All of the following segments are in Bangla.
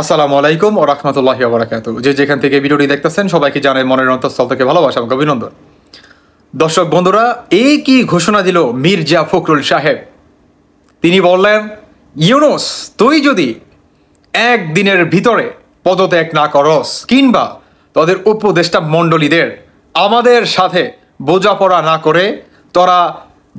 আসসালামু আলাইকুম ও রহমতুল্লাহি ওয়া বারাকাতুহু। যে যেখান থেকে ভিডিওটি দেখতেছেন সবাইকে জানাই মনের অন্তঃস্থল থেকে ভালোবাসা এবং অভিনন্দন। দর্শক বন্ধুরা, এই কি ঘোষণা দিল মির্জা ফখরুল সাহেব। তিনি বললেন, ইউনূস তুই যদি একদিনের ভিতরে পদত্যাগ না করস কিংবা তোদের উপদেষ্টা মণ্ডলীদের আমাদের সাথে বোঝাপড়া না করে তোরা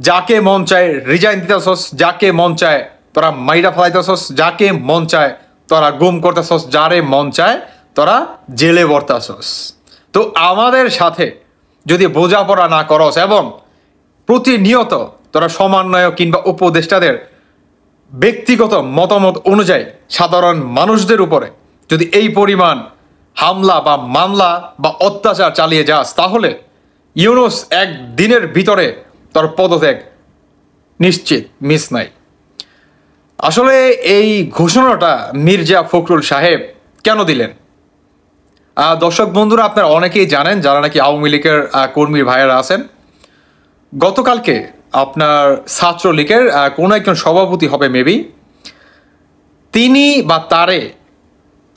যাকে মন চায় রিজাইন দিতেছস, যাকে মন চায় তোরা মাইরা ফেলাইতেছস, যাকে মন চায় তোরা গুম করতেছস, যারে মন চায় তোরা জেলে বর্তাছস, তো আমাদের সাথে যদি বোঝাপড়া না করস এবং প্রতিনিয়ত তোরা সমন্বয় কিংবা উপদেষ্টাদের ব্যক্তিগত মতামত অনুযায়ী সাধারণ মানুষদের উপরে যদি এই পরিমাণ হামলা বা মামলা বা অত্যাচার চালিয়ে যাস, তাহলে ইউনূস একদিনের ভিতরে তোর পদত্যাগ নিশ্চিত, মিস নাই। আসলে এই ঘোষণাটা মির্জা ফখরুল সাহেব কেন দিলেন? দর্শক বন্ধুরা, আপনারা অনেকেই জানেন যারা নাকি আওয়ামী লীগের কর্মী ভাইয়েরা আছেন, গতকালকে আপনার ছাত্রলীগের কোনো একজন সভাপতি হবে মেবি, তিনি বা তারে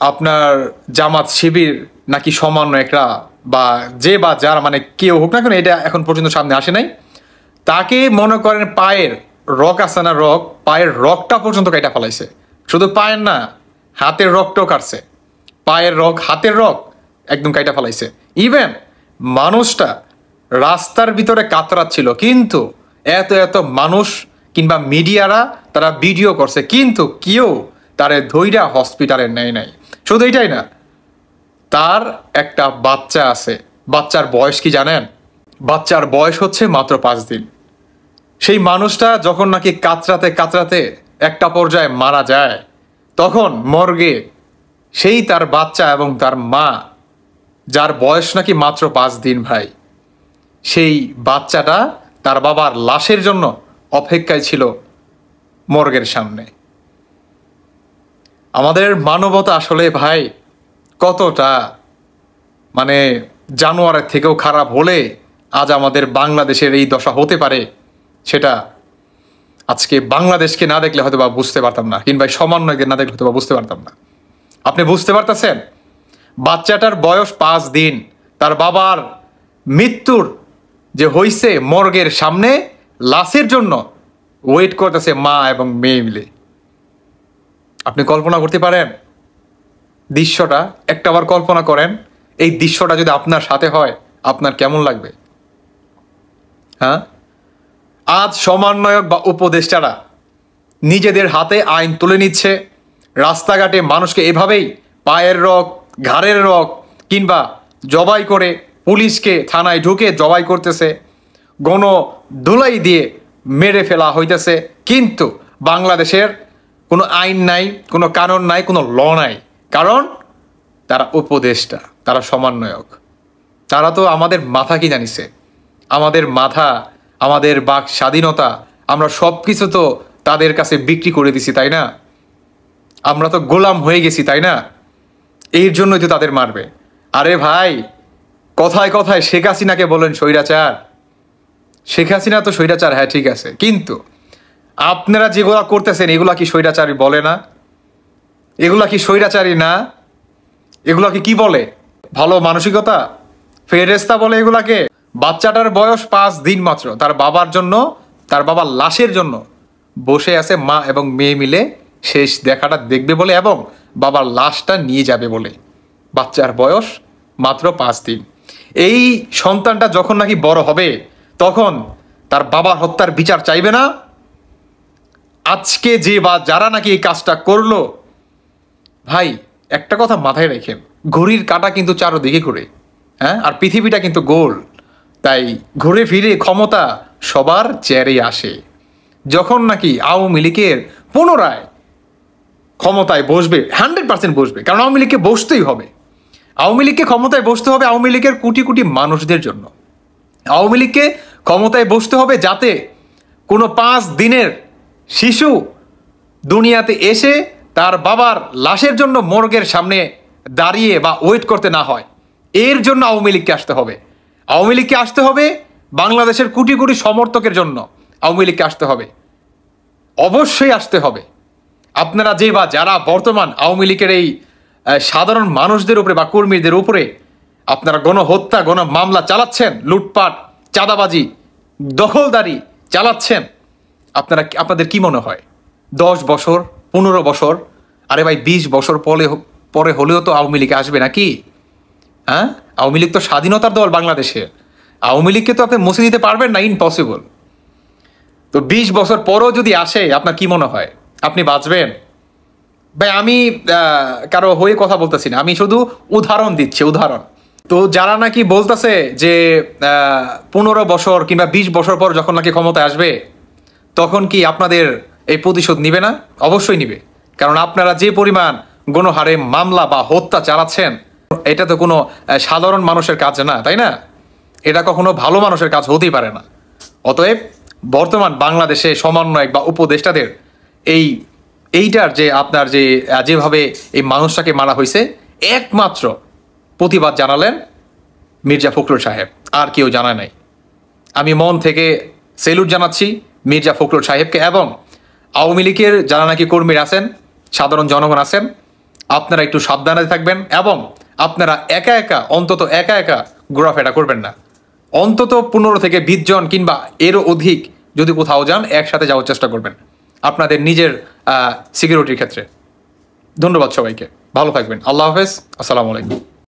আপনার জামাত শিবির নাকি সমন্বয়করা বা যে বা যারা মানে কেউ হোক না কেন, এটা এখন পর্যন্ত সামনে আসে নাই, তাকে মনে করেন পায়ের রক আছে না, রক পায়ের রকটা পর্যন্ত কাটা ফেলাইছে। শুধু পায়ের না, হাতের রকটাও কাটছে। পায়ের রক, হাতের রক একদম কাটা ফেলাইছে। ইভেন মানুষটা রাস্তার ভিতরে কাতরাচ্ছিল, কিন্তু এত এত মানুষ কিংবা মিডিয়ারা তারা ভিডিও করছে, কিন্তু কেউ তারে ধইরা হসপিটালে নেয় নাই। শুধু এটাই না, তার একটা বাচ্চা আছে। বাচ্চার বয়স কি জানেন? বাচ্চার বয়স হচ্ছে মাত্র 5 দিন। সেই মানুষটা যখন নাকি কাতরাতে কাতরাতে একটা পর্যায়ে মারা যায়, তখন মর্গে সেই তার বাচ্চা এবং তার মা, যার বয়স নাকি মাত্র 5 দিন ভাই, সেই বাচ্চাটা তার বাবার লাশের জন্য অপেক্ষায় ছিল মর্গের সামনে। আমাদের মানবতা আসলে ভাই কতটা মানে জানোয়ারের থেকেও খারাপ হলে আজ আমাদের বাংলাদেশের এই দশা হতে পারে, সেটা আজকে বাংলাদেশকে না দেখলে হয়তো বা বুঝতে পারতাম না, কিংবা সমন্বয়কে না দেখলে হয়তো বা বুঝতে পারতাম না। আপনি বুঝতে পারতেছেন? বাচ্চাটার বয়স 5 দিন, তার বাবার মৃত্যুর যে হইছে মর্গের সামনে লাশের জন্য ওয়েট করতেছে মা এবং মেয়ে মিলে। আপনি কল্পনা করতে পারেন দৃশ্যটা? একটাবার কল্পনা করেন, এই দৃশ্যটা যদি আপনার সাথে হয় আপনার কেমন লাগবে? হ্যাঁ, আজ সমন্বয়ক বা উপদেষ্টারা নিজেদের হাতে আইন তুলে নিচ্ছে, রাস্তাঘাটে মানুষকে এভাবেই পায়ের রক, ঘাড়ের রক কিংবা জবাই করে পুলিশকে থানায় ঢুকে জবাই করতেছে, গণ ধুলাই দিয়ে মেরে ফেলা হইতেছে, কিন্তু বাংলাদেশের কোনো আইন নাই, কোনো কানুন নাই, কোনো ল নাই। কারণ তারা উপদেষ্টা, তারা সমন্বয়ক। তারা তো আমাদের মাথা কি জানিছে, আমাদের মাথা, আমাদের বাক স্বাধীনতা, আমরা সব কিছু তো তাদের কাছে বিক্রি করে দিছি, তাই না? আমরা তো গোলাম হয়ে গেছি, তাই না? এর জন্যই তো তাদের মারবে। আরে ভাই, কথায় কথায় শেখ হাসিনাকে বলেন স্বৈরাচার। শেখ হাসিনা তো স্বৈরাচার, হ্যাঁ ঠিক আছে, কিন্তু আপনারা যেগুলা করতেছেন এগুলা কি স্বৈরাচারী বলে না? এগুলা কি স্বৈরাচারী না? এগুলাকে কি বলে? ভালো মানসিকতা, ফেরেস্তা বলে এগুলাকে। বাচ্চাটার বয়স 5 দিন মাত্র, তার বাবার জন্য, তার বাবার লাশের জন্য বসে আছে মা এবং মেয়ে মিলে শেষ দেখাটা দেখবে বলে এবং বাবার লাশটা নিয়ে যাবে বলে। বাচ্চার বয়স মাত্র 5 দিন। এই সন্তানটা যখন নাকি বড় হবে তখন তার বাবার হত্যার বিচার চাইবে না? আজকে যে বা যারা নাকি এই কাজটা করলো, ভাই একটা কথা মাথায় রেখেন, ঘড়ির কাঁটা কিন্তু চারদিকে ঘুরে, হ্যাঁ, আর পৃথিবীটা কিন্তু গোল। তাই ঘুরে ফিরে ক্ষমতা সবার চেয়ারে আসে। যখন নাকি আওয়ামী লীগের পুনরায় ক্ষমতায় বসবে, 100% বসবে, কারণ আওয়ামী লীগকে বসতেই হবে। আওয়ামী লীগকে ক্ষমতায় বসতে হবে আওয়ামী লীগের কোটি কোটি মানুষদের জন্য। আওয়ামী লীগকে ক্ষমতায় বসতে হবে যাতে কোনো 5 দিনের শিশু দুনিয়াতে এসে তার বাবার লাশের জন্য মর্গের সামনে দাঁড়িয়ে বা ওয়েট করতে না হয়। এর জন্য আওয়ামী লীগকে আসতে হবে। আওয়ামী লীগকে আসতে হবে বাংলাদেশের কোটি কোটি সমর্থকের জন্য। আওয়ামী লীগকে আসতে হবে, অবশ্যই আসতে হবে। আপনারা যে বা যারা বর্তমান আওয়ামী লীগের এই সাধারণ মানুষদের উপরে বা কর্মীদের উপরে আপনারা গণহত্যা মামলা চালাচ্ছেন, লুটপাট, চাঁদাবাজি, দখলদারি চালাচ্ছেন, আপনাদের কি মনে হয় 10 বছর 15 বছর, আরে ভাই 20 বছর পরে হলেও তো আওয়ামী লীগ আসবে নাকি? হ্যাঁ, আওয়ামী লীগ তো স্বাধীনতার দল বাংলাদেশে, আওয়ামী লীগকে তো আপনি মুছে দিতে পারবেন না, ইম্পসিবল। তো 20 বছর পরও যদি আসে, আপনার কি মনে হয় আপনি বাঁচবেন? ভাই আমি কারো হয়ে কথা বলতেছি না, আমি শুধু উদাহরণ দিচ্ছি, উদাহরণ। তো যারা নাকি বলতেছে যে 15 বছর কিংবা 20 বছর পর যখন নাকি ক্ষমতায় আসবে তখন কি আপনাদের এই প্রতিশোধ নিবে না? অবশ্যই নিবে, কারণ আপনারা যে পরিমাণ গণহারে মামলা বা হত্যা চালাচ্ছেন, এটা তো কোনো সাধারণ মানুষের কাজ না, তাই না? এটা কখনো ভালো মানুষের কাজ হতেই পারে না। অতএব বর্তমান বাংলাদেশে সমন্বয়ক বা উপদেষ্টাদের এইটার যে আপনার যেভাবে এই মানুষটাকে মারা হয়েছে, একমাত্র প্রতিবাদ জানালেন মির্জা ফখরুল সাহেব, আর কেউ জানায় নাই। আমি মন থেকে সেলুট জানাচ্ছি মির্জা ফখরুল সাহেবকে, এবং আওয়ামী লীগের যারা নাকি কর্মীরা আছেন, সাধারণ জনগণ আছেন, আপনারা একটু সাবধানে থাকবেন, এবং আপনারা অন্তত একা একা ঘোরাফেরা করবেন না। অন্তত 15 থেকে 20 জন কিংবা এরও অধিক যদি কোথাও যান, একসাথে যাওয়ার চেষ্টা করবেন আপনাদের নিজের সিকিউরিটির ক্ষেত্রে। ধন্যবাদ সবাইকে, ভালো থাকবেন। আল্লাহ হাফেজ, আসসালামু আলাইকুম।